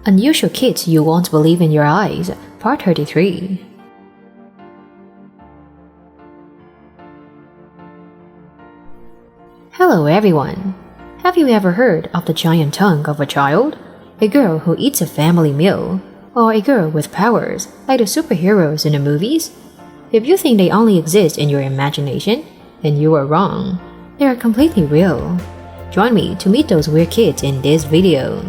Unusual Kids You Won't Believe in Your Eyes, Part 33. Hello everyone. Have you ever heard of the giant tongue of a child? A girl who eats a family meal? Or a girl with powers, like the superheroes in the movies? If you think they only exist in your imagination, then you are wrong. They are completely real. Join me to meet those weird kids in this video.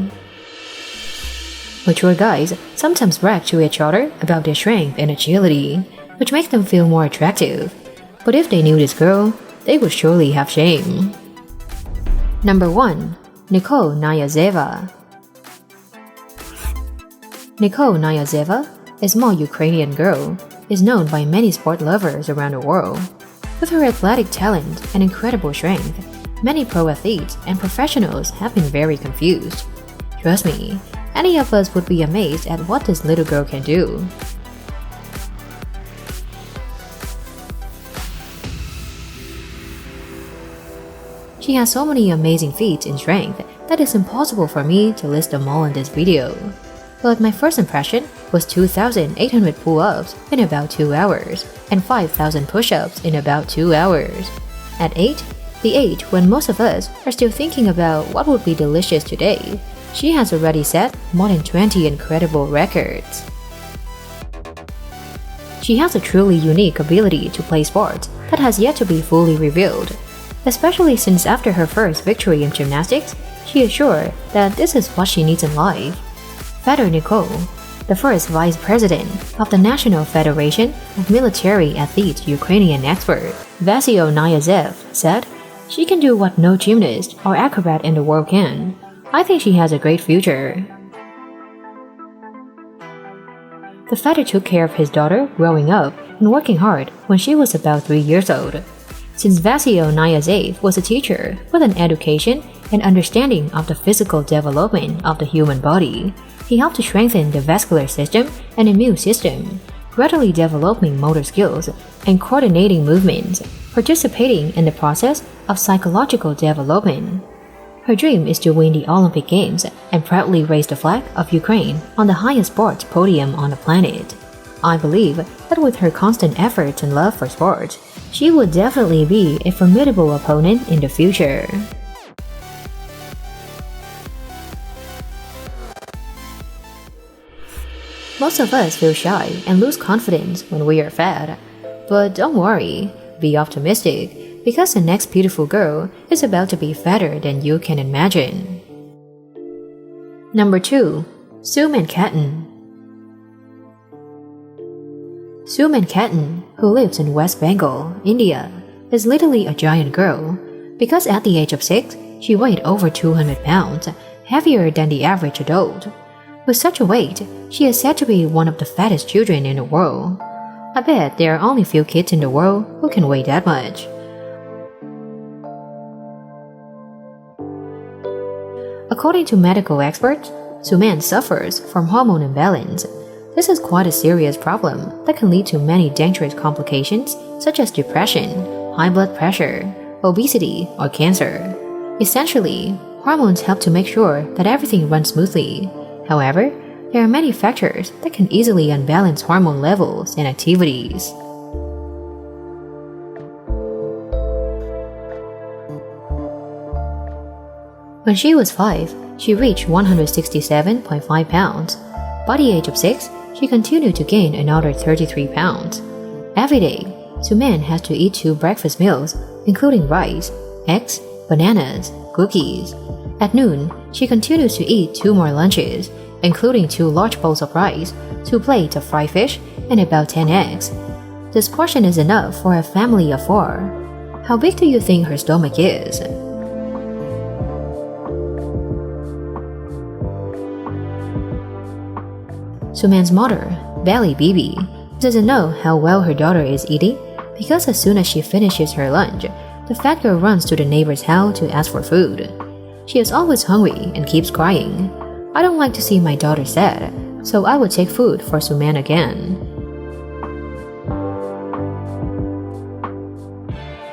Mature guys sometimes brag to each other about their strength and agility, which makes them feel more attractive. But if they knew this girl, they would surely have shame. Number 1. Nicole Nazara. Nicole Nazara, a small Ukrainian girl, is known by many sport lovers around the world. With her athletic talent and incredible strength, many pro athletes and professionals have been very confused. Trust me, any of us would be amazed at what this little girl can do. She has so many amazing feats in strength that it's impossible for me to list them all in this video. But my first impression was 2,800 pull-ups in about 2 hours and 5,000 push-ups in about 2 hours. At 8, the age when most of us are still thinking about what would be delicious today, she has already set more than 20 incredible records. She has a truly unique ability to play sports that has yet to be fully revealed, especially since after her first victory in gymnastics, she is sure that this is what she needs in life. Father Nicole, the first vice president of the National Federation of Military Athletes Ukrainian expert, Vasily Nayazev, said, "She can do what no gymnast or acrobat in the world can. I think she has a great future." The father took care of his daughter growing up and working hard when she was about 3 years old. Since Vasily Nayazev was a teacher with an education and understanding of the physical development of the human body, he helped to strengthen the vascular system and immune system, gradually developing motor skills and coordinating movements, participating in the process of psychological development. Her dream is to win the Olympic Games and proudly raise the flag of Ukraine on the highest sports podium on the planet. I believe that with her constant efforts and love for sports, she would definitely be a formidable opponent in the future. Most of us feel shy and lose confidence when we are fat. But don't worry, be optimistic, because the next beautiful girl is about to be fatter than you can imagine. Number 2. Suan Katton. Suan Katton, who lives in West Bengal, India, is literally a giant girl, because at the age of 6, she weighed over 200 pounds, heavier than the average adult. With such a weight, she is said to be one of the fattest children in the world. I bet there are only few kids in the world who can weigh that much. According to medical experts, Suan suffers from hormone imbalance. This is quite a serious problem that can lead to many dangerous complications such as depression, high blood pressure, obesity, or cancer. Essentially, hormones help to make sure that everything runs smoothly. However, there are many factors that can easily unbalance hormone levels and activities. When she was 5, she reached 167.5 pounds. By the age of 6, she continued to gain another 33 pounds. Every day, Suan has to eat 2 breakfast meals, including rice, eggs, bananas, cookies. At noon, she continues to eat 2 more lunches, including 2 large bowls of rice, 2 plates of fried fish, and about 10 eggs. This portion is enough for a family of 4. How big do you think her stomach is? Suan's mother, Belly Bibi, doesn't know how well her daughter is eating because as soon as she finishes her lunch, the fat girl runs to the neighbor's house to ask for food. She is always hungry and keeps crying. I don't like to see my daughter sad, so I would take food for Suan again.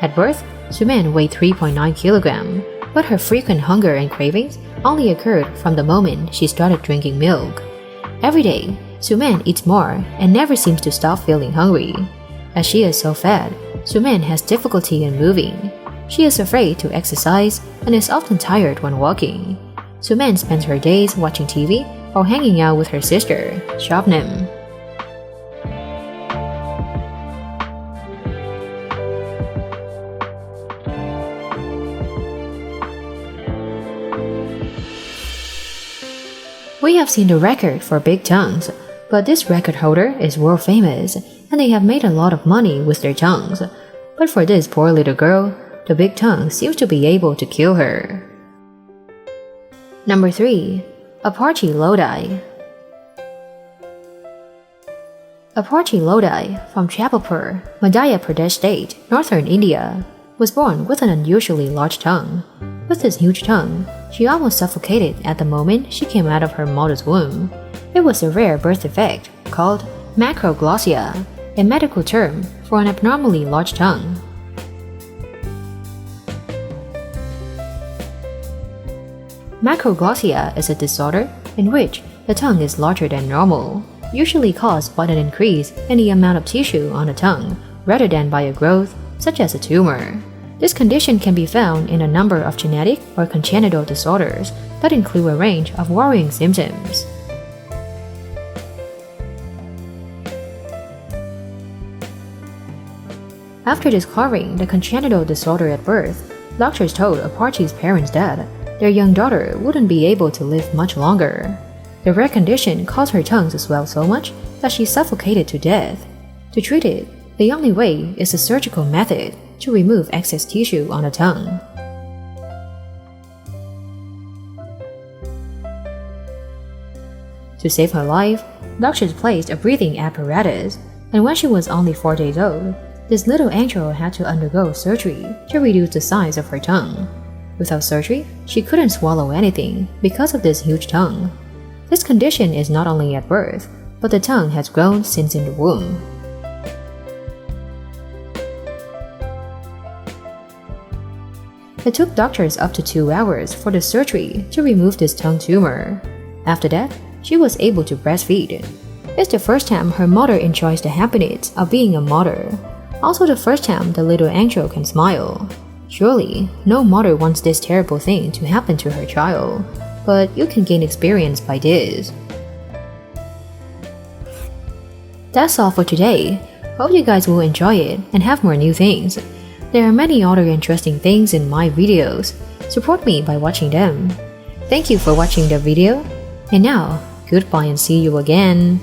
At birth, Suan weighed 3.9 kilograms, but her frequent hunger and cravings only occurred from the moment she started drinking milk. Every day, Suman eats more and never seems to stop feeling hungry. As she is so fat, Suman has difficulty in moving. She is afraid to exercise and is often tired when walking. Suman spends her days watching TV or hanging out with her sister, Shabnam. We have seen the record for big tongues, but this record holder is world famous, and they have made a lot of money with their tongues. But for this poor little girl, the big tongue seems to be able to kill her. Number 3. Aar Loi. Aar Loi, from Jabalpur, Madhya Pradesh state, northern India, was born with an unusually large tongue. With this huge tongue, she almost suffocated at the moment she came out of her mother's womb. It was a rare birth defect called macroglossia, a medical term for an abnormally large tongue. Macroglossia is a disorder in which the tongue is larger than normal, usually caused by an increase in the amount of tissue on the tongue rather than by a growth, such as a tumor. This condition can be found in a number of genetic or congenital disorders that include a range of worrying symptoms. After discovering the congenital disorder at birth, doctors told Aar's parents that their young daughter wouldn't be able to live much longer. The rare condition caused her tongue to swell so much that she suffocated to death. To treat it, the only way is a surgical method to remove excess tissue on the tongue. To save her life, doctors placed a breathing apparatus, and when she was only 4 days old, this little angel had to undergo surgery to reduce the size of her tongue. Without surgery, she couldn't swallow anything because of this huge tongue. This condition is not only at birth, but the tongue has grown since in the womb. It took doctors up to 2 hours for the surgery to remove this tongue tumor. After that, she was able to breastfeed. It's the first time her mother enjoys the happiness of being a mother. Also the first time the little angel can smile. Surely, no mother wants this terrible thing to happen to her child, but you can gain experience by this. That's all for today. Hope you guys will enjoy it and have more new things. There are many other interesting things in my videos. Support me by watching them. Thank you for watching the video. And now, goodbye and see you again.